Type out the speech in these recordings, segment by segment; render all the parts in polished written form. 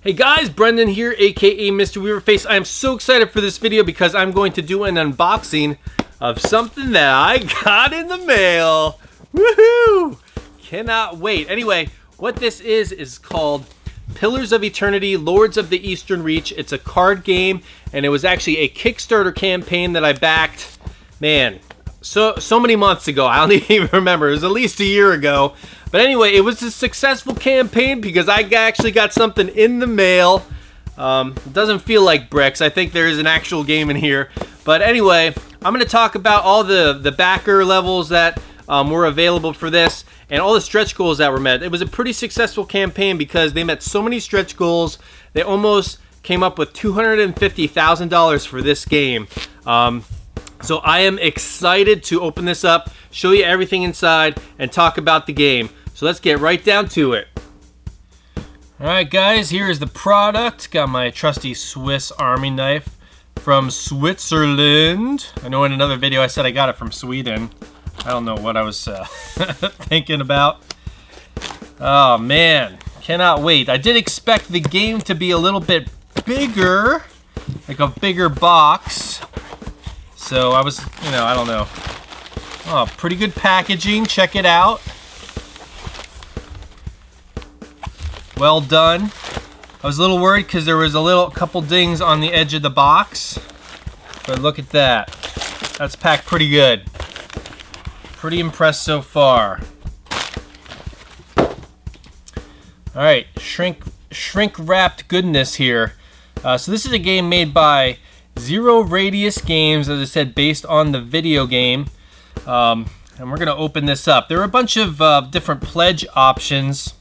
Hey guys, Brendan here, aka Mr. Weaverface. I am so excited for this video because I'm going to do an unboxing of something that I got in the mail. Woohoo! Cannot wait. Anyway, what this is called Pillars of Eternity, Lords of the Eastern Reach. It's a card game, and it was actually a Kickstarter campaign that I backed, man, so many months ago. I don't even remember. It was at least a year ago. But anyway, it was a successful campaign because I actually got something in the mail. It doesn't feel like bricks. I think there is an actual game in here. But anyway, I'm going to talk about all the backer levels that were available for this and all the stretch goals that were met. It was a pretty successful campaign because they met so many stretch goals. They almost came up with $250,000 for this game. So I am excited to open this up, show you everything inside, and talk about the game. So let's get right down to it. Alright guys, here is the product. Got my trusty Swiss Army knife from Switzerland. I know in another video I said I got it from Sweden. I don't know what I was thinking about. Oh man, cannot wait. I did expect the game to be a little bit bigger, like a bigger box. So I was, I don't know. Oh, pretty good packaging. Check it out. Well done. I was a little worried because there was a couple dings on the edge of the box. But look at that. That's packed pretty good. Pretty impressed so far. Alright, shrink wrapped goodness here. So this is a game made by Zero Radius Games, as I said, based on the video game. And we're going to open this up. There are a bunch of different pledge options.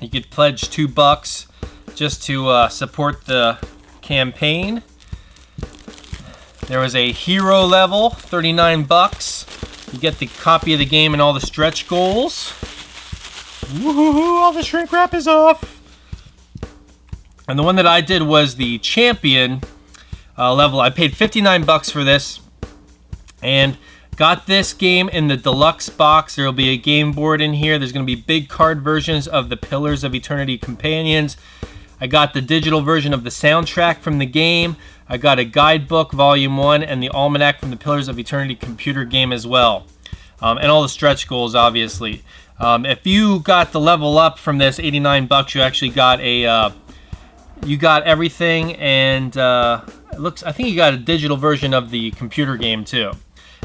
You could pledge $2 just to support the campaign. There was a hero level, $39. You get the copy of the game and all the stretch goals. Woohoo! All the shrink wrap is off. And the one that I did was the champion level. I paid $59 for this, and got this game in the deluxe box. There will be a game board in here. There's going to be big card versions of the Pillars of Eternity companions. I got the digital version of the soundtrack from the game. I got a guidebook, volume 1, and the almanac from the Pillars of Eternity computer game as well. And all the stretch goals, obviously. If you got the level up from this, $89, you actually got a you got everything, and I think you got a digital version of the computer game too.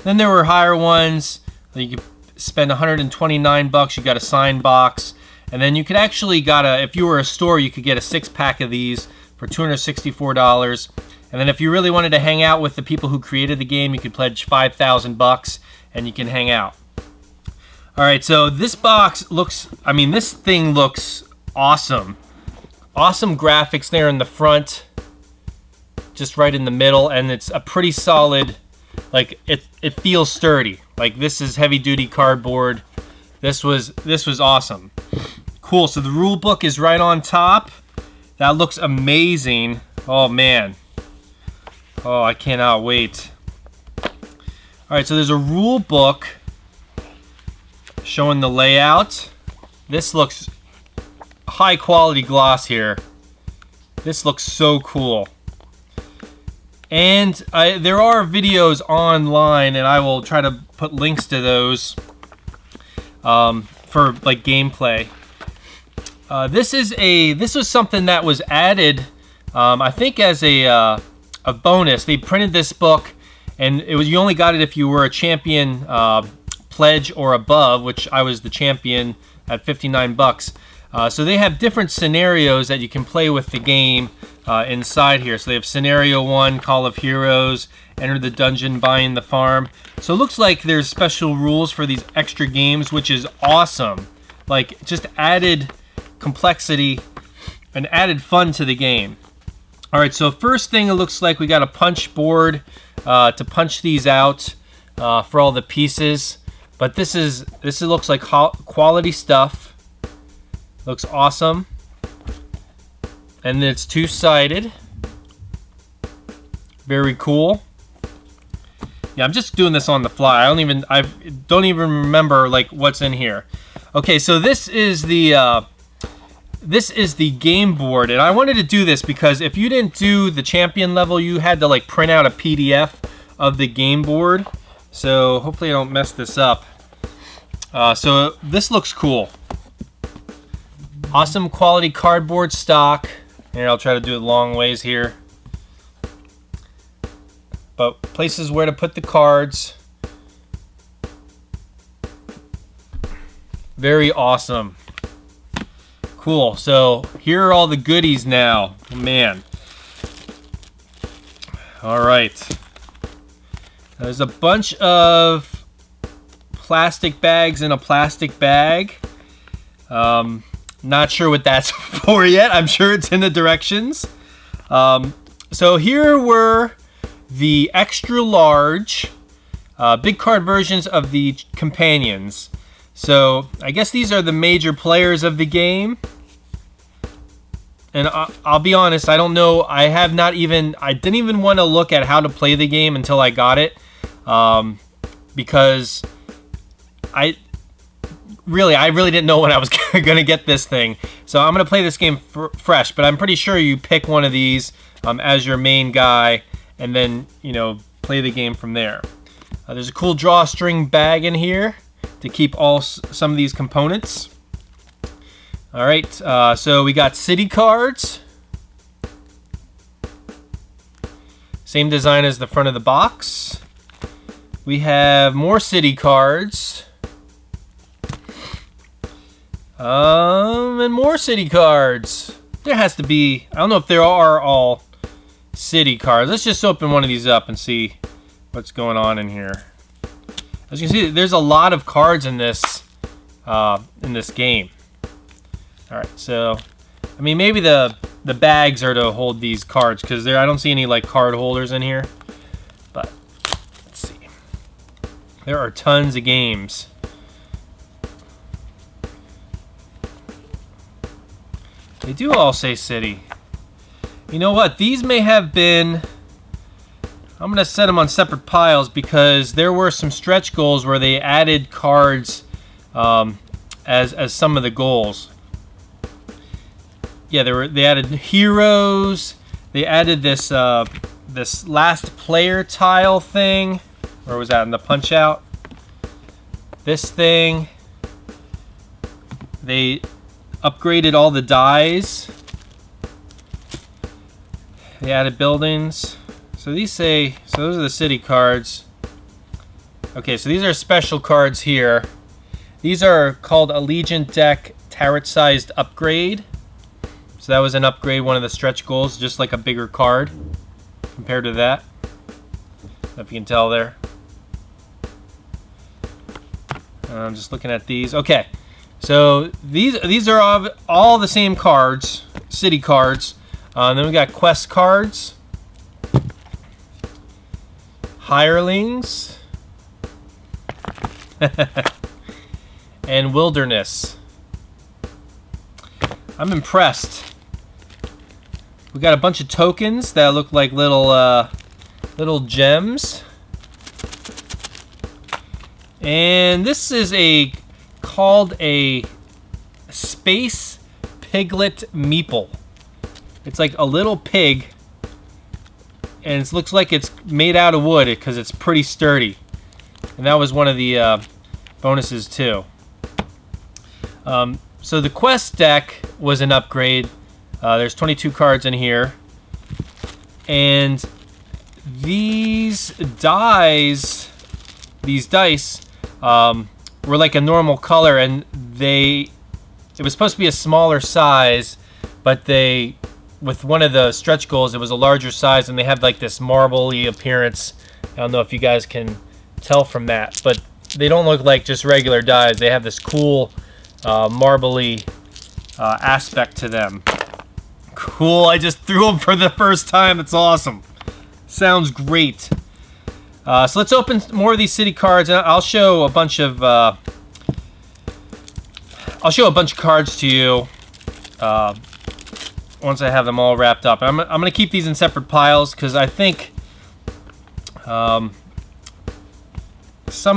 Then there were higher ones. You could spend $129. You got a sign box, and then you could actually if you were a store, you could get a 6-pack of these for $264. And then if you really wanted to hang out with the people who created the game, you could pledge $5,000, and you can hang out. All right, so this box looks. This thing looks awesome. Awesome graphics there in the front, just right in the middle, and it's a pretty solid. Like it feels sturdy. Like this is heavy duty cardboard. This was awesome. Cool. So the rule book is right on top. That looks amazing. Oh man. Oh, I cannot wait. All right, so there's a rule book showing the layout. This looks high quality gloss here. This looks so cool. And there are videos online, and I will try to put links to those for like gameplay. This was something that was added, I think, as a bonus. They printed this book, and you only got it if you were a champion pledge or above, which I was the champion at $59. So they have different scenarios that you can play with the game inside here. So they have Scenario 1, Call of Heroes, Enter the Dungeon, Buying the Farm. So it looks like there's special rules for these extra games, which is awesome. Like, just added complexity and added fun to the game. All right, so first thing, it looks like we got a punch board to punch these out for all the pieces. But this looks like quality stuff. Looks awesome. And it's two-sided. Very cool. Yeah, I'm just doing this on the fly. I don't even remember like what's in here. Okay, so this is the this is the game board, and I wanted to do this because if you didn't do the champion level, you had to like print out a PDF of the game board. So hopefully I don't mess this up. So this looks cool. Awesome quality cardboard stock. Here, I'll try to do it long ways here. But places where to put the cards. Very awesome. Cool. So here are all the goodies now. Man. All right. There's a bunch of plastic bags in a plastic bag. Not sure what that's for yet. I'm sure it's in the directions. So here were the extra large big card versions of the companions. So I guess these are the major players of the game. And I'll be honest, I don't know. I didn't even want to look at how to play the game until I got it. Because I really didn't know when I was going to get this thing. So I'm going to play this game fresh, but I'm pretty sure you pick one of these as your main guy and then, play the game from there. There's a cool drawstring bag in here to keep some of these components. All right, so we got city cards. Same design as the front of the box. We have more city cards. And more city cards. There has to be, I don't know if there are all city cards. Let's just open one of these up and see what's going on in here. As you can see, there's a lot of cards in this game. All right, so I mean maybe the bags are to hold these cards because I don't see any like card holders in here. But let's see. There are tons of games. They do all say city. You know what? These may have been... I'm going to set them on separate piles because there were some stretch goals where they added cards as some of the goals. Yeah, they added heroes. They added this this last player tile thing. Where was that? In the punch out? This thing. They upgraded all the dies. They added buildings. So those are the city cards. Okay, so these are special cards here. These are called Allegiant Deck Tarot-sized upgrade. So that was an upgrade, one of the stretch goals, just like a bigger card compared to that. If you can tell there. I'm just looking at these. Okay, so these are all the same cards, city cards. Then we got quest cards, hirelings, and wilderness. I'm impressed. We got a bunch of tokens that look like little gems. And this is called a space piglet meeple. It's like a little pig, and it looks like it's made out of wood because it's pretty sturdy. And that was one of the bonuses too. So the quest deck was an upgrade. There's 22 cards in here, and these dice were like a normal color, and it was supposed to be a smaller size, but with one of the stretch goals, it was a larger size, and they have like this marbly appearance. I don't know if you guys can tell from that, but they don't look like just regular dies. They have this cool marbly aspect to them. Cool, I just threw them for the first time. It's awesome. Sounds great. So let's open more of these city cards, and I'll show a bunch of cards to you once I have them all wrapped up. I'm gonna keep these in separate piles because I think some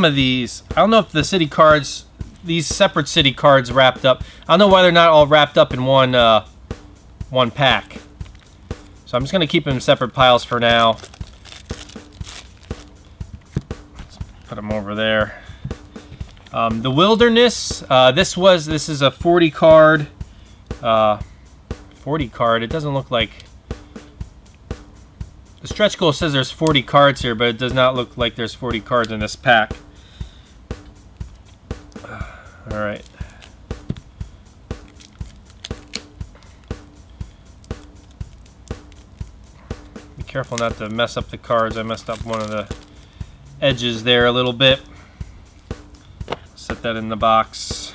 of these, I don't know if the city cards these separate city cards wrapped up. I don't know why they're not all wrapped up in one pack. So I'm just gonna keep them in separate piles for now. Let's put them over there. The Wilderness. This is a 40 card. 40 card. It doesn't look like. The stretch goal says there's 40 cards here, but it does not look like there's 40 cards in this pack. All right. Be careful not to mess up the cards. I messed up one of the edges there a little bit. Set that in the box.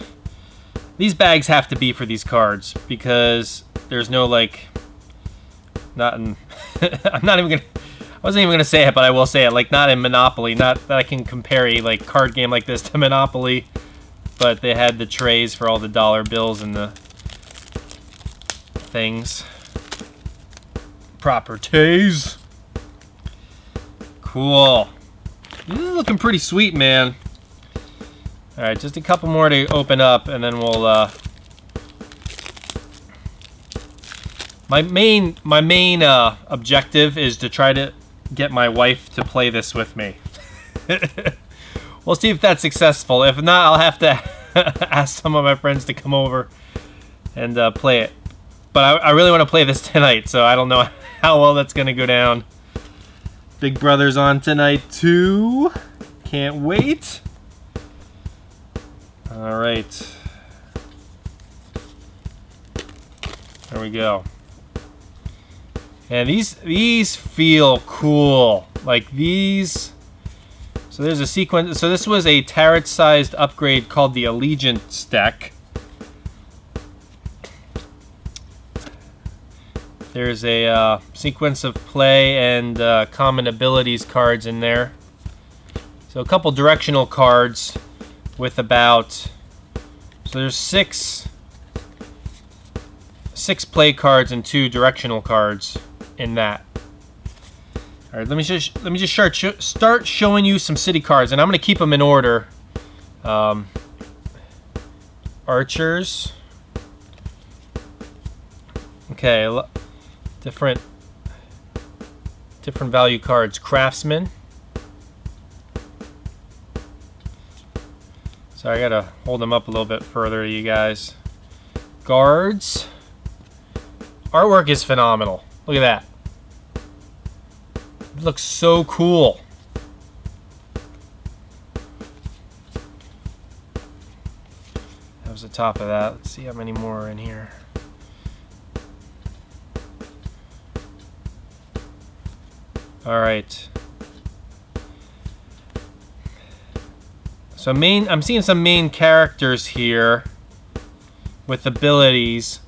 These bags have to be for these cards because there's no like. Not in. I'm not even gonna. I wasn't even gonna say it, but I will say it. Like not in Monopoly. Not that I can compare a like card game like this to Monopoly, but they had the trays for all the dollar bills and the things. Properties. Cool. This is looking pretty sweet, man. All right, just a couple more to open up, and then we'll. My main objective is to try to get my wife to play this with me. We'll see if that's successful. If not, I'll have to ask some of my friends to come over and play it. But I really want to play this tonight, so I don't know how well that's going to go down. Big Brother's on tonight, too. Can't wait. All right. There we go. And these feel cool. Like these. So there's a sequence. So this was a tarot-sized upgrade called the Allegiant Stack. There's a sequence of play and common abilities cards in there. So a couple directional cards with about. So there's six play cards and 2 directional cards in that. All right, let me just start showing you some city cards, and I'm going to keep them in order. Archers. Okay, different value cards. Craftsman. Sorry, I gotta hold them up a little bit further, you guys. Guards. Artwork is phenomenal. Look at that. It looks so cool. That was the top of that. Let's see how many more are in here. All right. So I'm seeing some main characters here with abilities.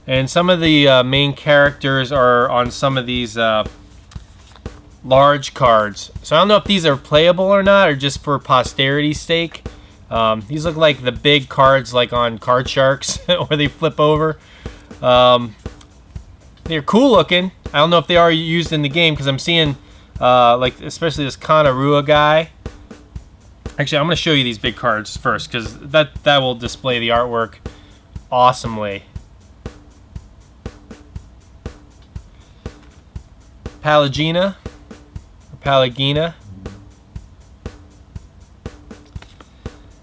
And some of the main characters are on some of these large cards. So I don't know if these are playable or not, or just for posterity's sake. These look like the big cards like on Card Sharks, where they flip over. They're cool looking. I don't know if they are used in the game, because I'm seeing, like, especially this Kanarua guy. Actually, I'm going to show you these big cards first, because that will display the artwork awesomely. Palagina, or Palagina.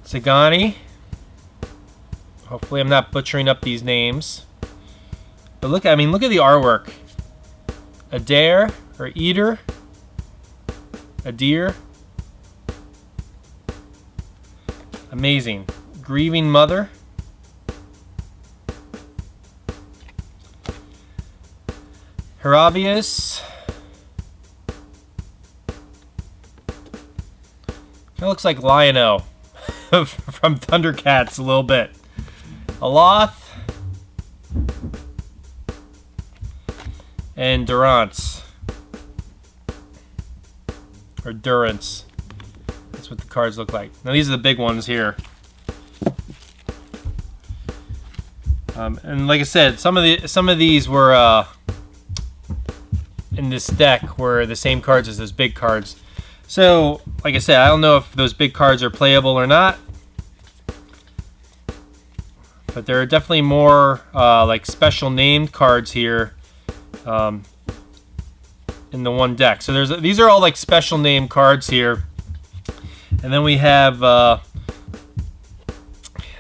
Sagani. Hopefully I'm not butchering up these names. But look, I mean, look at the artwork. Adair, or Eater. Adir. Amazing. Grieving Mother. Heravius. Kind of looks like Lion-O from Thundercats a little bit. Aloth. And Durance. Or Durance. That's what the cards look like. Now these are the big ones here. And like I said, some of these were in this deck were the same cards as those big cards. So, like I said, I don't know if those big cards are playable or not. But there are definitely more like special named cards here in the one deck. So these are all like special named cards here. And then we have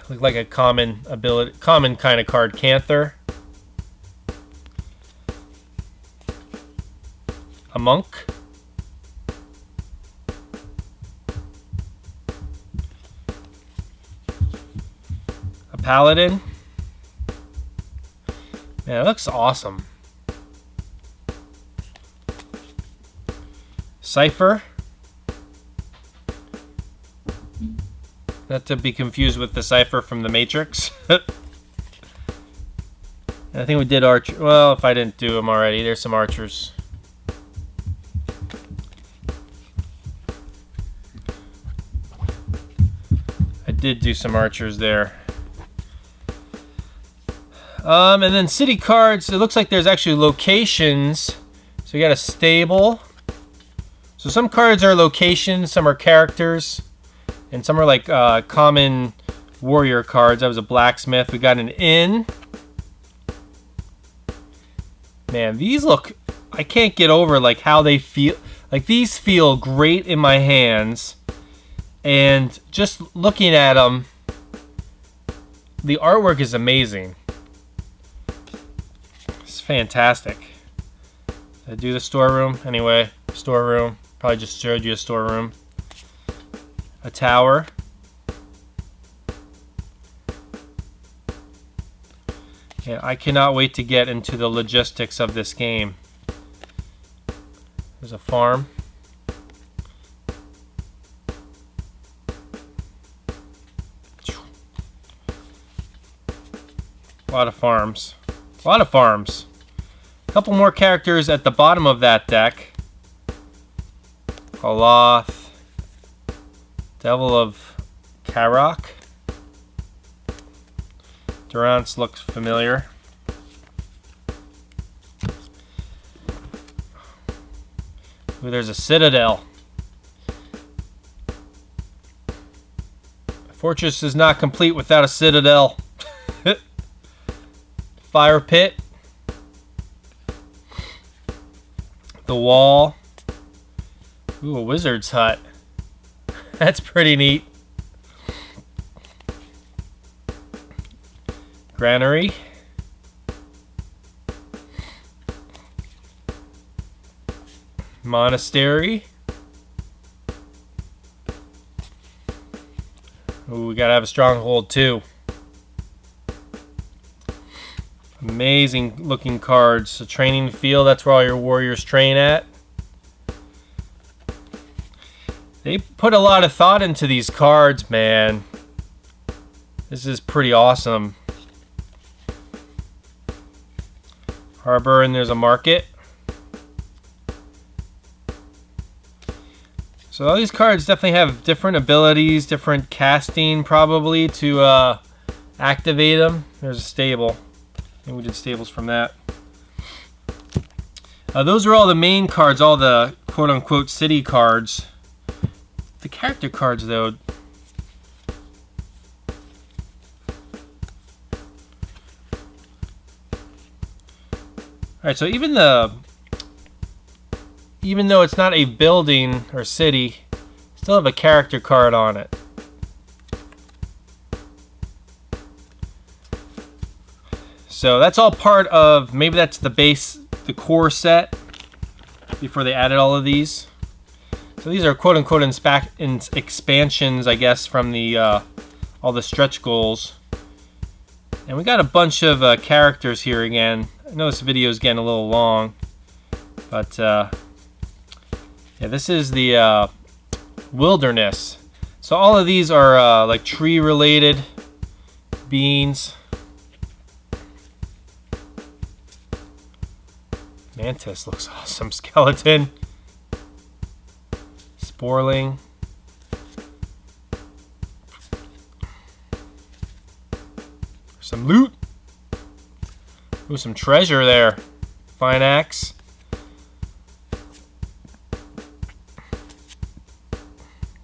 look like a common kind of card, Canther. A monk. A paladin. Man, it looks awesome. Cypher. Not to be confused with the Cypher from the Matrix. I think we did archer. Well, if I didn't do them already, there's some archers. I did do some archers there. And then city cards. It looks like there's actually locations. So we got a stable. So some cards are locations, some are characters, and some are like common warrior cards. That was a blacksmith. We got an inn. Man, these look, I can't get over like how they feel. Like these feel great in my hands. And just looking at them, the artwork is amazing. It's fantastic. Did I do the storeroom? Anyway, storeroom. Probably just showed you a storeroom. A tower. Yeah, I cannot wait to get into the logistics of this game. There's a farm. A lot of farms. A lot of farms. A couple more characters at the bottom of that deck. Aloth. Devil of Karok. Durance looks familiar. Ooh, there's a citadel. A fortress is not complete without a citadel. Fire pit. The wall. Ooh, a wizard's hut. That's pretty neat. Granary. Monastery. Ooh, we gotta have a stronghold too. Amazing looking cards. A training field, that's where all your warriors train at. They put a lot of thought into these cards, man. This is pretty awesome. Harbor, and there's a market. So all these cards definitely have different abilities, different casting probably to activate them. There's a stable. I think we did stables from that. Those are all the main cards, all the quote-unquote city cards. The character cards, though. Alright, so even though it's not a building or city, still have a character card on it. So that's all part of, maybe that's the base, the core set, before they added all of these. So these are quote-unquote expansions, I guess, from the all the stretch goals. And we got a bunch of characters here again. I know this video is getting a little long, but yeah, this is the wilderness. So all of these are like tree-related beings. Mantis looks awesome. Skeleton. Sporling. Some loot. Ooh, some treasure there. Fine axe.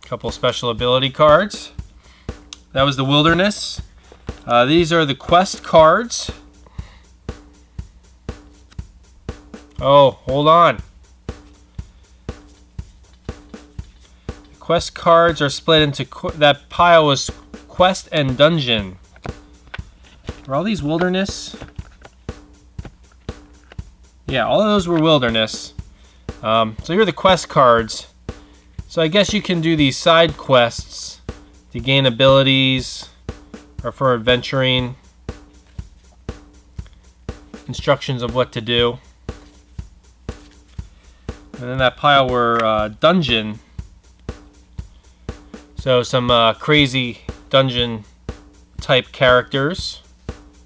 Couple special ability cards. That was the wilderness. These are the quest cards. Oh, hold on. The quest cards are split into... that pile was quest and dungeon. Were all these wilderness? Yeah, all of those were wilderness. So here are the quest cards. So I guess you can do these side quests to gain abilities or for adventuring. Instructions of what to do. And then that pile were dungeon. So some crazy dungeon type characters.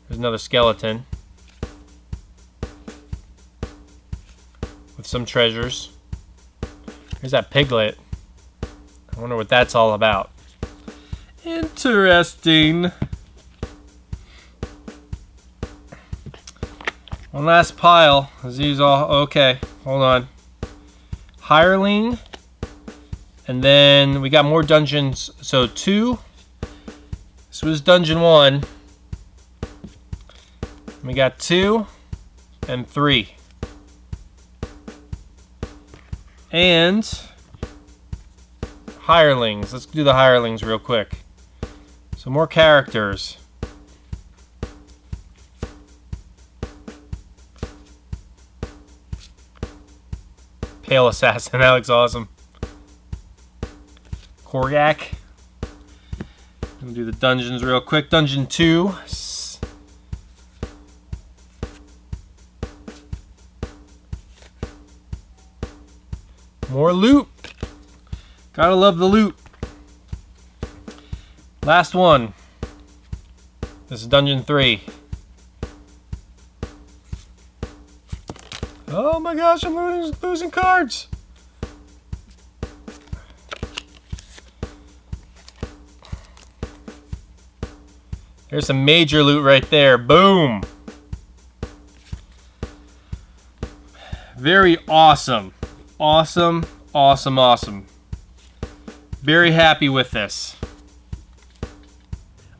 There's another skeleton. With some treasures. Here's that piglet. I wonder what that's all about. Interesting. One last pile. Is these all okay? Hold on. Hireling. And then we got more dungeons. So 2. This was dungeon 1. We got 2 and 3. And hirelings. Let's do the hirelings real quick. So more characters. Pale Assassin, that looks awesome. Korgak. We'll do the dungeons real quick. Dungeon 2. More loot. Gotta love the loot. Last one. This is Dungeon 3. Oh my gosh, I'm losing cards. There's some major loot right there. Boom. Very awesome. Awesome, awesome, awesome. Very happy with this.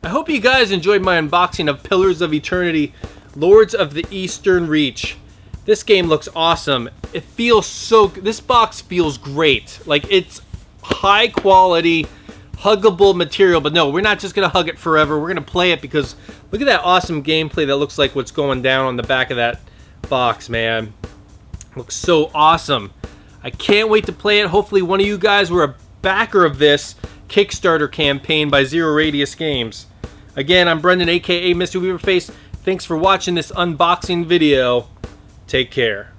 I hope you guys enjoyed my unboxing of Pillars of Eternity, Lords of the Eastern Reach. This game looks awesome. It feels so good. This box feels great. Like, it's high quality, huggable material. But no, we're not just going to hug it forever. We're going to play it because look at that awesome gameplay that looks like what's going down on the back of that box, man. Looks so awesome. I can't wait to play it. Hopefully one of you guys were a backer of this Kickstarter campaign by Zero Radius Games. Again, I'm Brendan, aka Mr. Weaverface. Thanks for watching this unboxing video. Take care.